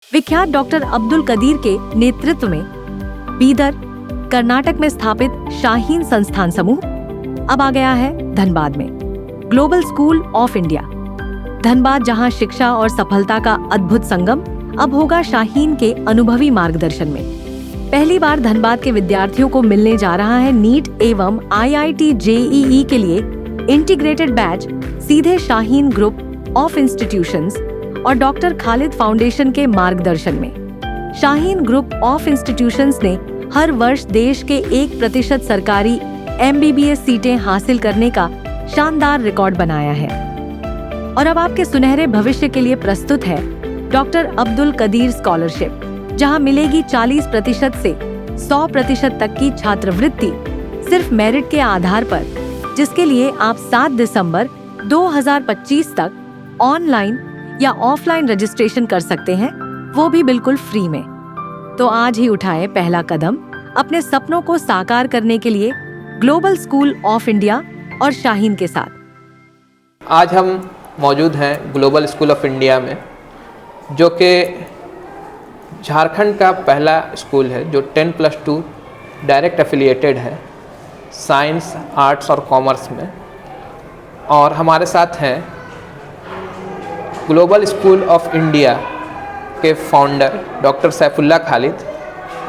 विख्यात डॉक्टर अब्दुल कदीर के नेतृत्व में बीदर, कर्नाटक में स्थापित शाहीन संस्थान समूह अब आ गया है धनबाद में। Global school of India Dhanbad, जहां शिक्षा और सफलता का अद्भुत संगम अब होगा शाहीन के अनुभवी मार्गदर्शन में। पहली बार धनबाद के विद्यार्थियों को मिलने जा रहा है नीट एवं IIT JEE के लिए इंटीग्रेटेड बैच सीधे शाहीन ग्रुप ऑफ इंस्टीट्यूशंस और डॉक्टर खालिद फाउंडेशन के मार्गदर्शन में। शाहीन ग्रुप ऑफ इंस्टीट्यूशंस ने हर वर्ष देश के 1% सरकारी MBBS सीटें हासिल करने का शानदार रिकॉर्ड बनाया है। और अब आपके सुनहरे भविष्य के लिए प्रस्तुत है डॉक्टर अब्दुल कदीर स्कॉलरशिप, जहां मिलेगी 40% से 100% तक की छात्रवृत्ति सिर्फ मेरिट के आधार पर, जिसके लिए आप 7 दिसंबर 2025 तक ऑनलाइन या ऑफलाइन रजिस्ट्रेशन कर सकते हैं, वो भी बिल्कुल फ्री में। तो आज ही उठाएं पहला कदम अपने सपनों को साकार करने के लिए ग्लोबल स्कूल ऑफ इंडिया और शाहीन के साथ। आज हम मौजूद हैं ग्लोबल स्कूल ऑफ इंडिया में, जो कि झारखंड का पहला स्कूल है जो 10+2 डायरेक्ट एफिलिएटेड है साइंस, आर्ट्स और कॉमर्स में। और हमारे साथ हैं ग्लोबल स्कूल ऑफ इंडिया के फाउंडर डॉक्टर सैफुल्लाह खालिद,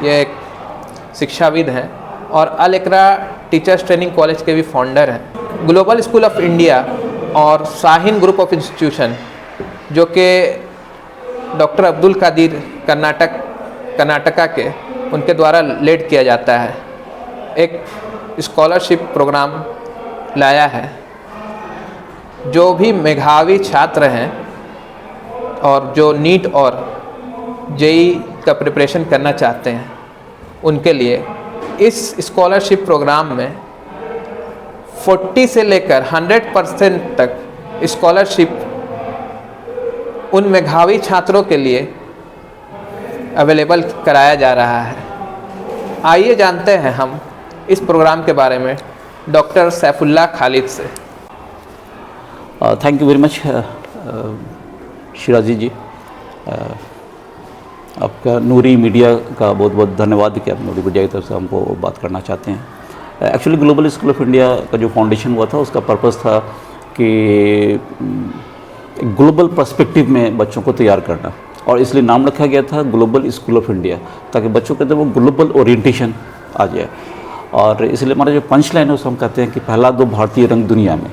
ये एक शिक्षाविद हैं और अल इकरा टीचर्स ट्रेनिंग कॉलेज के भी फाउंडर हैं। ग्लोबल स्कूल ऑफ इंडिया और शाहीन ग्रुप ऑफ इंस्टीट्यूशन, जो कि डॉक्टर अब्दुल कदीर कर्नाटका के उनके द्वारा लीड किया जाता है, एक स्कॉलरशिप प्रोग्राम लाया है। जो भी मेधावी छात्र हैं और जो नीट और JEE का प्रिपरेशन करना चाहते हैं, उनके लिए इस स्कॉलरशिप प्रोग्राम में 40 से लेकर 100% तक स्कॉलरशिप उन मेधावी छात्रों के लिए अवेलेबल कराया जा रहा है। आइए जानते हैं हम इस प्रोग्राम के बारे में डॉक्टर सैफुल्लाह खालिद से। Thank you very much Shirazi ji, आपका नूरी मीडिया का बहुत बहुत धन्यवाद कि आप नूरी मीडिया की तरफ से हमको बात करना चाहते हैं। Actually global school of India का जो फाउंडेशन हुआ था, उसका पर्पस था कि ग्लोबल पर्सपेक्टिव में बच्चों को तैयार करना, और इसलिए नाम रखा गया था ग्लोबल स्कूल ऑफ इंडिया, ताकि बच्चों के अंदर वो ग्लोबल ओरिएंटेशन आ जाए। और इसलिए हमारा जो पंच लाइन है उसको हम कहते हैं कि पहला दो भारतीय रंग दुनिया में,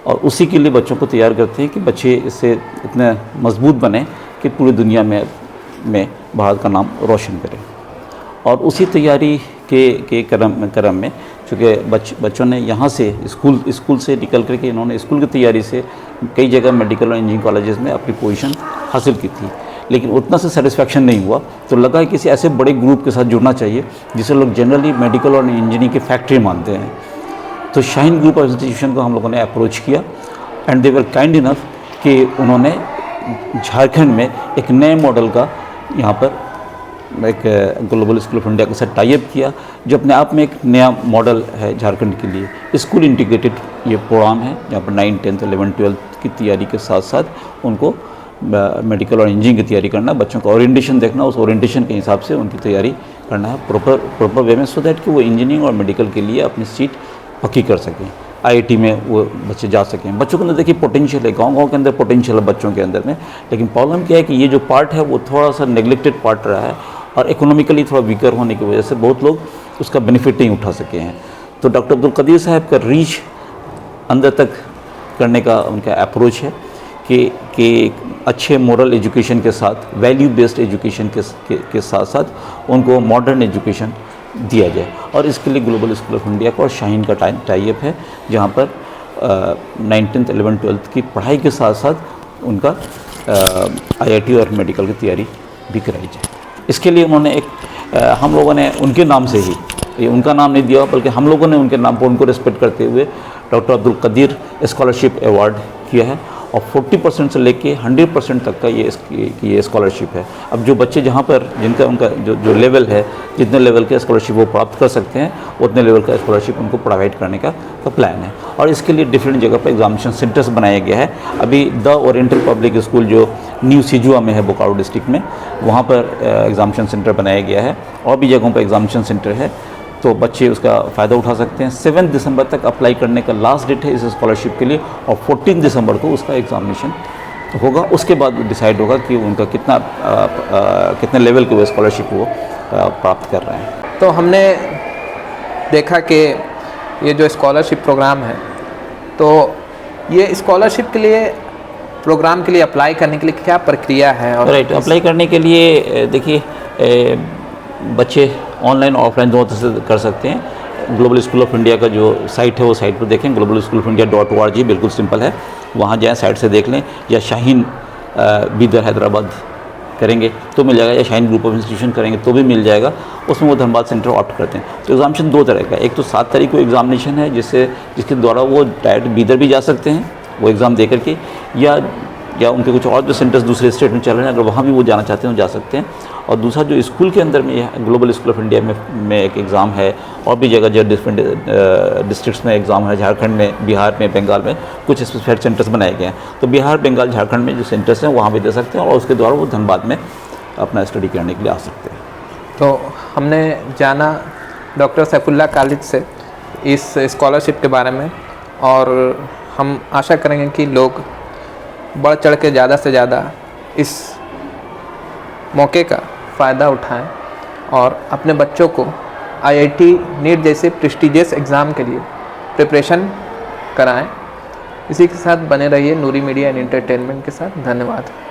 और उसी के लिए बच्चों को तैयार करते हैं कि बच्चे इससे इतने मजबूत बने कि पूरी दुनिया में भारत का नाम रोशन करें। और उसी तैयारी के क्रम में चूँकि बच्चों ने यहाँ से स्कूल से निकल करके इन्होंने स्कूल की तैयारी से कई जगह मेडिकल और इंजीनियरिंग कॉलेजेस में अपनी पोजीशन हासिल की थी, लेकिन उतना से सेटिस्फैक्शन नहीं हुआ। तो लगा कि किसी ऐसे बड़े ग्रुप के साथ जुड़ना चाहिए जिसे लोग जनरली मेडिकल और इंजीनियरिंग की फैक्ट्री मानते हैं। तो शाहीन ग्रुप ऑफ इंस्टीट्यूशन को हम लोगों ने अप्रोच किया, and they were kind enough कि उन्होंने झारखंड में एक नए मॉडल का यहाँ पर एक ग्लोबल स्कूल ऑफ इंडिया के साथ टाई अप किया, जो अपने आप में एक नया मॉडल है झारखंड के लिए। स्कूल इंटीग्रेटेड ये प्रोग्राम है, जहाँ पर 9, 10, 11, 12 की तैयारी के साथ साथ उनको मेडिकल और इंजीनियरिंग की तैयारी करना, बच्चों का ओरिएंटेशन देखना, उस ओरिएंटेशन के हिसाब से उनकी तैयारी करना है प्रॉपर वे में, सो दैट कि वो इंजीनियरिंग और मेडिकल के लिए अपनी सीट पक्की कर सकें, IIT में वो बच्चे जा सकें। बच्चों के अंदर देखिए पोटेंशियल है, गांव के अंदर पोटेंशियल है बच्चों के अंदर में, लेकिन प्रॉब्लम क्या है कि ये जो पार्ट है वो थोड़ा सा नेग्लेक्टेड पार्ट रहा है, और इकोनॉमिकली थोड़ा वीकर होने की वजह से बहुत लोग उसका बेनिफिट नहीं उठा सके हैं। तो डॉक्टर अब्दुल कदीर साहब का रीच अंदर तक करने का उनका अप्रोच है कि अच्छे मोरल एजुकेशन के साथ, वैल्यू बेस्ड एजुकेशन के साथ साथ उनको मॉडर्न एजुकेशन दिया जाए। और इसके लिए ग्लोबल स्कूल ऑफ इंडिया का और शाहीन का टाई अप है, जहाँ पर 9, 10, 11, 12 की पढ़ाई के साथ साथ उनका IIT और मेडिकल की तैयारी भी कराई जाए। इसके लिए उन्होंने हम लोगों ने उनके नाम से ही, ये उनका नाम नहीं दिया बल्कि हम लोगों ने उनके नाम पर उनको रिस्पेक्ट करते हुए doctor Abdul Qadeer scholarship award किया है। और 40% से लेके 100% तक का ये स्कॉलरशिप है। अब जो बच्चे जहाँ पर जिनका उनका जो लेवल है, जितने लेवल का स्कॉलरशिप वो प्राप्त कर सकते हैं, उतने लेवल का स्कॉलरशिप उनको प्रोवाइड करने का प्लान है। और इसके लिए डिफरेंट जगह पर एग्जामिनेशन सेंटर्स बनाया गया है। अभी द ओरिएंटल पब्लिक स्कूल जो न्यू सिजुआ में है बोकारो डिस्ट्रिक्ट में, वहाँ पर एग्जामिनेशन सेंटर बनाया गया है और भी जगहों पर एग्जामिनेशन सेंटर है, तो बच्चे उसका फ़ायदा उठा सकते हैं। 7 दिसंबर तक अप्लाई करने का लास्ट डेट है इस स्कॉलरशिप के लिए और 14 दिसंबर को उसका एग्जामिनेशन होगा। उसके बाद डिसाइड होगा कि उनका कितने लेवल की वो स्कॉलरशिप वो प्राप्त कर रहे हैं। तो हमने देखा कि ये जो स्कॉलरशिप प्रोग्राम है, तो ये स्कॉलरशिप के लिए प्रोग्राम के लिए अप्लाई करने के लिए क्या प्रक्रिया है? और राइट, अप्लाई करने के लिए देखिए बच्चे ऑनलाइन ऑफलाइन दोनों तरह से कर सकते हैं। ग्लोबल स्कूल ऑफ इंडिया का जो साइट है वो साइट पर देखें, globalschoolofIndia.org, बिल्कुल सिंपल है, वहाँ जाएँ, साइट से देख लें, या शाहीन बीदर हैदराबाद करेंगे तो मिल जाएगा, या शाहीन ग्रुप ऑफ इंस्टीट्यूशन करेंगे तो भी मिल जाएगा। उसमें वो धनबाद सेंटर ऑप्ट करते हैं। तो एग्जामिनेशन 2 तरह का, एक तो 7 तारीख को एग्जामिनेशन है जिसके द्वारा वो डायरेक्ट बीदर भी जा सकते हैं वो एग्ज़ाम दे करके, या उनके कुछ और जो सेंटर्स दूसरे स्टेट में चल रहे हैं अगर वहाँ भी वो जाना चाहते हैं तो जा सकते हैं। और दूसरा जो स्कूल के अंदर में ग्लोबल स्कूल ऑफ इंडिया में एक एग्ज़ाम है, और भी जगह जो डिफरेंट डिस्ट्रिक्ट्स में एग्ज़ाम है, झारखंड में, बिहार में, बंगाल में कुछ स्पेसिफाइड सेंटर्स बनाए गए हैं। तो बिहार, बंगाल, झारखंड में जो सेंटर्स हैं वहाँ भी दे सकते हैं और उसके द्वारा वो धनबाद में अपना स्टडी करने के लिए आ सकते हैं। तो हमने जाना डॉक्टर सैफुल्लाह खालिद से इस स्कॉलरशिप के बारे में, और हम आशा करेंगे कि लोग बढ़ चढ़ के ज़्यादा से ज़्यादा इस मौके का फ़ायदा उठाएं और अपने बच्चों को IIT नीट जैसे प्रेस्टिजियस एग्ज़ाम के लिए प्रिपरेशन कराएं। इसी के साथ बने रहिए नूरी मीडिया एंड एंटरटेनमेंट के साथ। धन्यवाद।